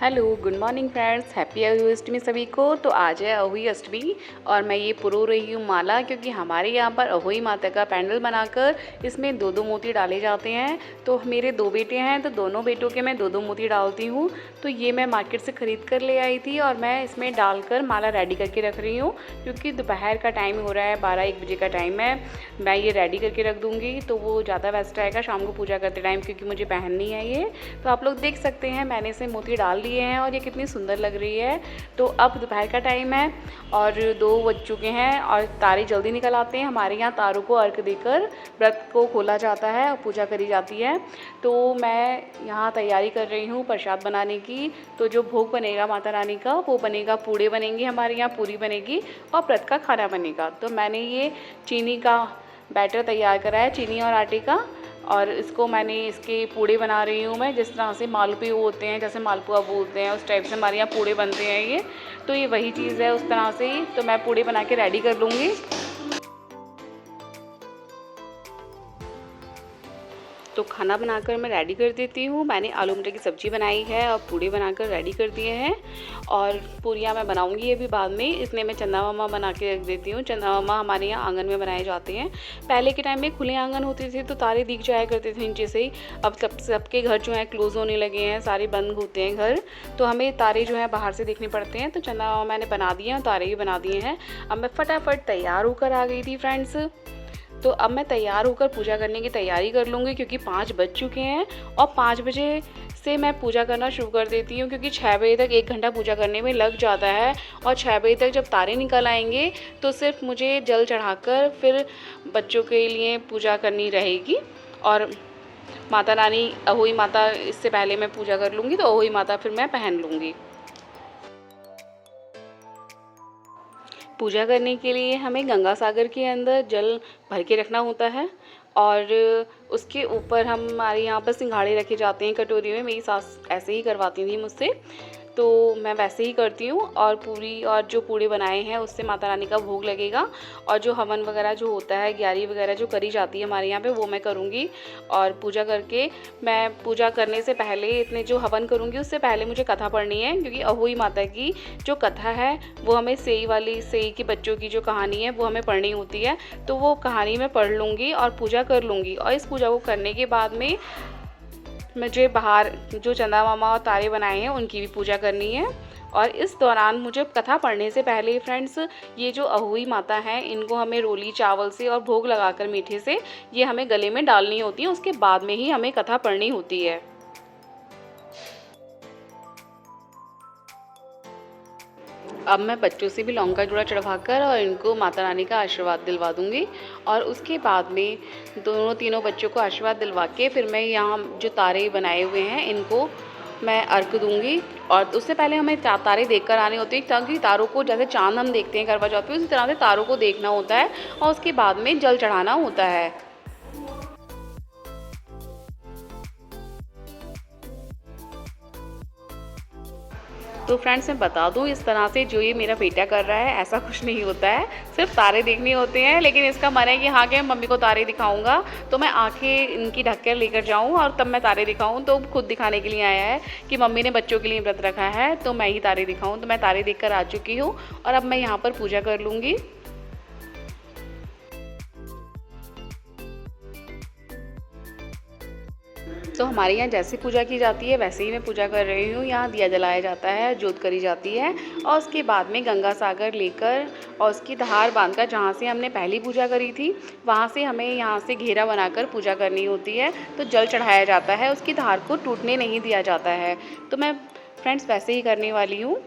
Hello, good morning friends, happy Ahoi Ashtami सभी को। तो आज है अहोई अष्टमी और मैं ये पुरो रही हूँ माला, क्योंकि हमारे यहाँ पर अहोई माता का पैंडल बनाकर इसमें दो दो मोती डाले जाते हैं। तो मेरे दो बेटे हैं, तो दोनों बेटों के मैं दो दो मोती डालती हूँ। तो ये मैं मार्केट से ख़रीद कर ले आई थी और मैं इसमें डालकर माला रेडी करके रख रही हूँ, क्योंकि दोपहर का टाइम हो रहा है, 12-1 बजे का टाइम है। मैं ये रेडी करके रख दूँगी तो वो ज़्यादा बेस्ट रहेगा शाम को पूजा करते टाइम, क्योंकि मुझे पहननी है ये। तो आप लोग देख सकते हैं मैंने इसे मोती डाल दिए हैं और ये कितनी सुंदर लग रही है। तो अब दोपहर का टाइम है और 2 बज चुके हैं और तारे जल्दी निकल आते हैं। हमारे यहाँ तारों को अर्घ देकर व्रत को खोला जाता है और पूजा करी जाती है। तो मैं यहाँ तैयारी कर रही हूँ प्रसाद बनाने की। तो जो भोग बनेगा माता रानी का वो बनेगा, पूड़े बनेंगे हमारे यहाँ, पूरी बनेगी और व्रत का खाना बनेगा। तो मैंने ये चीनी का बैटर तैयार करा है, चीनी और आटे का, और इसको मैंने इसके पूड़े बना रही हूँ मैं, जिस तरह से मालपुए होते हैं, जैसे मालपुआ बोलते हैं, उस टाइप से हमारे यहाँ पूड़े बनते हैं ये। तो ये वही चीज़ है उस तरह से ही। तो मैं पूड़े बना के रेडी कर लूँगी। तो खाना बनाकर मैं रेडी कर देती हूँ। मैंने आलू मटर की सब्ज़ी बनाई है और पूड़े बनाकर रेडी कर दिए हैं, और पूरियाँ मैं बनाऊँगी अभी बाद में। इसमें मैं चंदा मामा बना के रख देती हूँ। चंदा मामा हमारे यहाँ आंगन में बनाए जाते हैं। पहले के टाइम में खुले आंगन होते थे तो तारे दिख जाया करते थे नीचे से ही। अब सबके घर जो है क्लोज़ होने लगे हैं, सारे बंद होते हैं घर, तो हमें तारे जो हैं बाहर से देखने पड़ते हैं। तो चंदा मामा मैंने बना दिए हैं, तारे भी बना दिए हैं। अब मैं फटाफट तैयार होकर आ गई थी फ्रेंड्स। तो अब मैं तैयार होकर पूजा करने की तैयारी कर लूँगी, क्योंकि 5 बज चुके हैं और 5 बजे से मैं पूजा करना शुरू कर देती हूँ, क्योंकि 6 बजे तक 1 घंटा पूजा करने में लग जाता है। और 6 बजे तक जब तारे निकल आएंगे तो सिर्फ मुझे जल चढ़ाकर फिर बच्चों के लिए पूजा करनी रहेगी। और माता रानी अहोई माता इससे पहले मैं पूजा कर लूँगी, तो अहोई माता फिर मैं पहन लूँगी। पूजा करने के लिए हमें गंगा सागर के अंदर जल भर के रखना होता है, और उसके ऊपर हमारे यहाँ पर सिंघाड़े रखे जाते हैं कटोरी में। मेरी सास ऐसे ही करवाती थी मुझसे, तो मैं वैसे ही करती हूँ। और पूरी और जो पूड़े बनाए हैं उससे माता रानी का भोग लगेगा, और जो हवन वगैरह जो होता है, ग्यारह वगैरह जो करी जाती है हमारे यहाँ पे, वो मैं करूँगी। और पूजा करके मैं पूजा करने से पहले इतने जो हवन करूँगी उससे पहले मुझे कथा पढ़नी है, क्योंकि अहोई माता की जो कथा है वो हमें सेई की बच्चों की जो कहानी है वो हमें पढ़नी होती है। तो वो कहानी मैं पढ़ लूँगी और पूजा कर लूँगी। और इस पूजा को करने के बाद में मुझे बाहर जो चंदा मामा और तारे बनाए हैं उनकी भी पूजा करनी है। और इस दौरान मुझे कथा पढ़ने से पहले फ्रेंड्स, ये जो अहोई माता हैं इनको हमें रोली चावल से और भोग लगाकर मीठे से ये हमें गले में डालनी होती है। उसके बाद में ही हमें कथा पढ़नी होती है। अब मैं बच्चों से भी लौंग का जूड़ा चढ़वाकर और इनको माता रानी का आशीर्वाद दिलवा दूंगी। और उसके बाद में तीनों बच्चों को आशीर्वाद दिलवा के फिर मैं यहाँ जो तारे बनाए हुए हैं इनको मैं अर्घ दूंगी। और उससे पहले हमें तारे देखकर आने होते हैं, ताकि तारों को जैसे चांद हम देखते हैं करवा चौथ पे, उसी तरह से तारों को देखना होता है और उसके बाद में जल चढ़ाना होता है। तो फ्रेंड्स मैं बता दूं, इस तरह से जो ये मेरा बेटा कर रहा है ऐसा कुछ नहीं होता है, सिर्फ तारे देखने होते हैं। लेकिन इसका मन है कि हाँ कि मम्मी को तारे दिखाऊंगा, तो मैं आंखें इनकी ढक कर लेकर जाऊँ और तब मैं तारे दिखाऊं। तो खुद दिखाने के लिए आया है कि मम्मी ने बच्चों के लिए व्रत रखा है तो मैं ही तारे दिखाऊँ। तो मैं तारे देख कर आ चुकी हूँ और अब मैं यहाँ पर पूजा कर लूँगी। तो हमारे यहाँ जैसे पूजा की जाती है वैसे ही मैं पूजा कर रही हूँ। यहाँ दिया जलाया जाता है, जोत करी जाती है, और उसके बाद में गंगा सागर लेकर और उसकी धार बांधकर, जहाँ से हमने पहली पूजा करी थी वहाँ से हमें यहाँ से घेरा बनाकर पूजा करनी होती है। तो जल चढ़ाया जाता है, उसकी धार को टूटने नहीं दिया जाता है। तो मैं फ्रेंड्स वैसे ही करने वाली हूँ।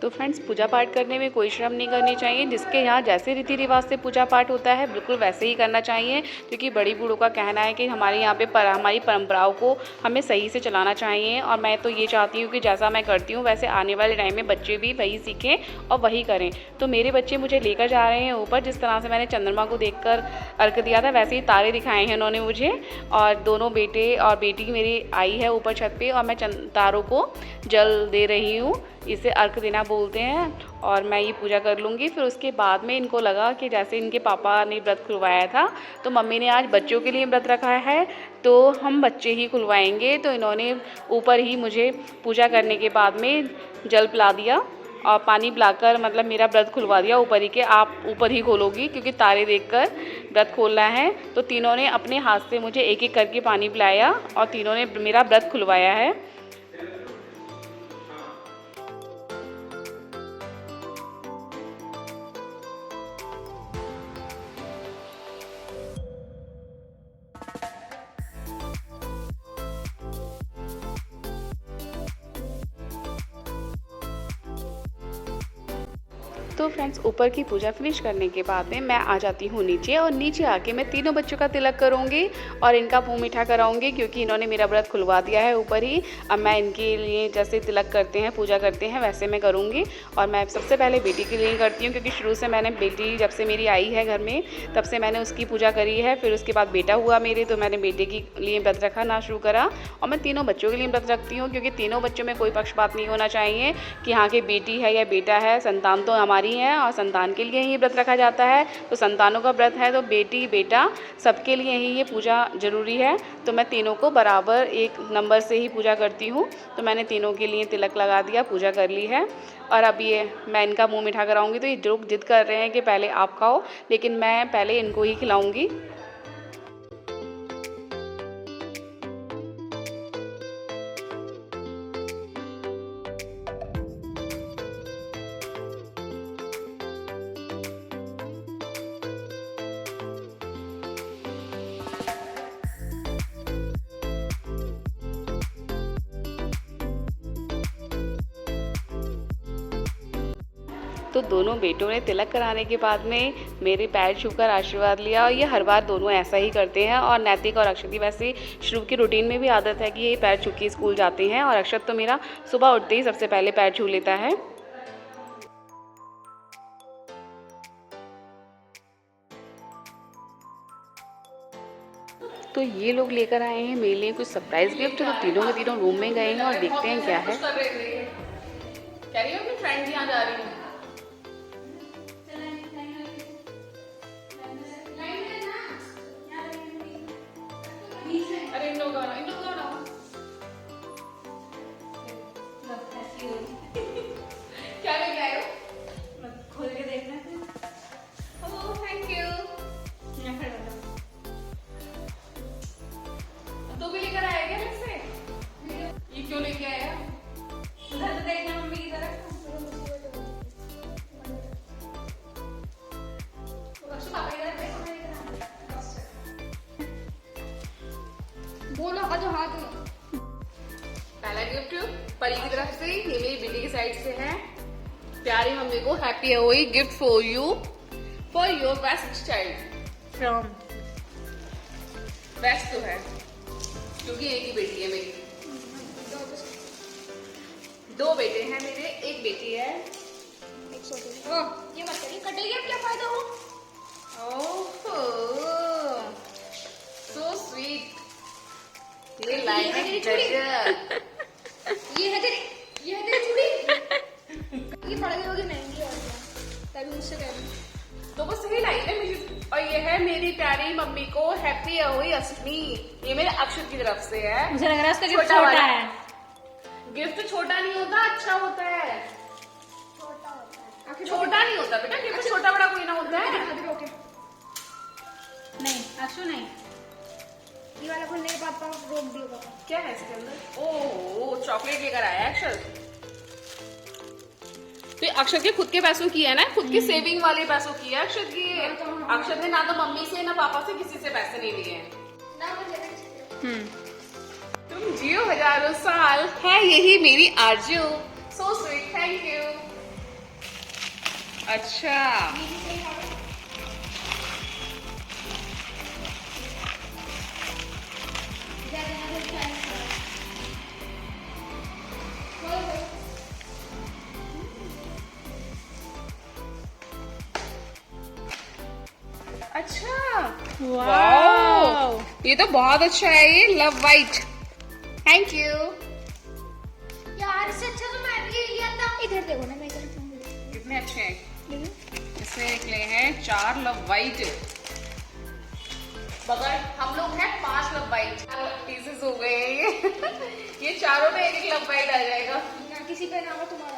तो फ्रेंड्स पूजा पाठ करने में कोई शर्म नहीं करनी चाहिए। जिसके यहाँ जैसे रीति रिवाज से पूजा पाठ होता है बिल्कुल वैसे ही करना चाहिए, क्योंकि बड़ी बूढ़ों का कहना है कि हमारे यहाँ पे हमारी परंपराओं को हमें सही से चलाना चाहिए। और मैं तो ये चाहती हूँ कि जैसा मैं करती हूँ वैसे आने वाले टाइम में बच्चे भी वही सीखें और वही करें। तो मेरे बच्चे मुझे लेकर जा रहे हैं ऊपर। जिस तरह से मैंने चंद्रमा को देख कर अर्घ दिया था वैसे ही तारे दिखाए हैं उन्होंने मुझे। और दोनों बेटे और बेटी मेरी आई है ऊपर छत पर और मैं तारों को जल दे रही हूँ। इसे अर्घ देना बोलते हैं। और मैं ये पूजा कर लूँगी। फिर उसके बाद में इनको लगा कि जैसे इनके पापा ने व्रत खुलवाया था तो मम्मी ने आज बच्चों के लिए व्रत रखा है तो हम बच्चे ही खुलवाएंगे। तो इन्होंने ऊपर ही मुझे पूजा करने के बाद में जल पिला दिया और पानी पिलाकर मतलब मेरा व्रत खुलवा दिया ऊपर ही के, आप ऊपर ही खोलोगी क्योंकि तारे देखकर व्रत खोलना है। तो तीनों ने अपने हाथ से मुझे एक एक करके पानी पिलाया और तीनों ने मेरा व्रत खुलवाया है। तो फ्रेंड्स ऊपर की पूजा फिनिश करने के बाद में मैं आ जाती हूँ नीचे और नीचे आके मैं तीनों बच्चों का तिलक करूँगी और इनका मुँह मीठा कराऊँगी क्योंकि इन्होंने मेरा व्रत खुलवा दिया है ऊपर ही। अब मैं इनके लिए जैसे तिलक करते हैं पूजा करते हैं वैसे मैं करूँगी। और मैं सबसे पहले बेटी के लिए करती हूँ क्योंकि शुरू से मैंने बेटी जब से मेरी आई है घर में तब से मैंने उसकी पूजा करी है। फिर उसके बाद बेटा हुआ मेरे तो मैंने बेटे के लिए व्रत रखना शुरू करा और मैं तीनों बच्चों के लिए व्रत रखती हूँ क्योंकि तीनों बच्चों में कोई पक्षपात नहीं होना चाहिए कि हाँ कि बेटी है या बेटा है। संतान तो हमारी है और संतान के लिए ही व्रत रखा जाता है। तो संतानों का व्रत है तो बेटी बेटा सबके लिए ही ये पूजा ज़रूरी है। तो मैं तीनों को बराबर एक नंबर से ही पूजा करती हूँ। तो मैंने तीनों के लिए तिलक लगा दिया, पूजा कर ली है। और अब ये मैं इनका मुंह मीठा कराऊंगी। तो ये जो जिद कर रहे हैं कि पहले आप खाओ लेकिन मैं पहले इनको ही खिलाऊंगी। तो दोनों बेटों ने तिलक कराने के बाद में मेरे पैर छूकर आशीर्वाद लिया और ये हर बार दोनों ऐसा ही करते हैं। और नैतिक और अक्षत की वैसे शुरू की रूटीन में भी आदत है कि ये पैर छू के स्कूल जाते हैं और अक्षत तो मेरा सुबह उठते ही सबसे पहले पैर छू लेता है। तो ये लोग लेकर आए हैं मेरे लिए कुछ सरप्राइज गिफ्ट। तो तीनों के तीनों रूम में गए हैं और देखते हैं क्या है। कह रही हो कि फ्रेंड यहाँ जा रही है। क्या लेके आए हो? खोल के देखना है। Oh thank you. तो भी लेकर आया क्या अलग से? ये क्यों लेके आया? उधर तो देखना मम्मी की तरफ। बोलो का जो हाथ में। पहला गिफ्ट परी की तरफ से, ये मेरी बेटी की साइड से है। प्यारी मम्मी को हैप्पी होई gift for you for your best child from. Best तो है क्योंकि एक ही बेटी है मेरी। दो बेटे हैं मेरे, एक बेटी है। ये मत करिए, कटेगी अब क्या फायदा हो। ओह सो स्वीट। ये लाइन है गजब। ये है तेरी चूड़ी। ये पड़ गई होगी महंगी और तभी मुझसे कह रही। तो वो सही लाई है मेरी। और ये है मेरी प्यारी मम्मी को हैप्पी होई अष्टमी। ये मेरे अक्षत की तरफ से है। मुझे लग रहा है उसका गिफ्ट छोटा है। गिफ्ट छोटा नहीं होता, अच्छा होता है। छोटा नहीं होता बेटा, गिफ्ट छोटा बड़ा कोई ना होता है। नहीं अक्षु नहीं, ये वाला खोलने के बाद रोक दिया। क्या है इसके अंदर? ओह चॉकलेट लेकर आया है अक्षत। तो अक्षत के खुद के पैसों की है ना, खुद के सेविंग वाले पैसों की है अक्षत की। अक्षत ने ना तो मम्मी से ना पापा से किसी से पैसे नहीं लिए हैं। तुम जियो हजारों साल, है यही मेरी आरजू। So sweet, thank you. अच्छा अच्छा वाओ, ये तो बहुत अच्छा है। ये लव वाइट, थैंक यू। यार इससे अच्छा तो मैं भी लिया था। इधर देखो ना, मैं इधर कितने अच्छे हैं। देखो। इससे निकले हैं 4 लव वाइट, मगर हम लोग हैं 5 लव वाइट पीसेस हो गए ये ये चारों में एक एक लव वाइट आ जाएगा। ना किसी पे ना हो तुम्हारा।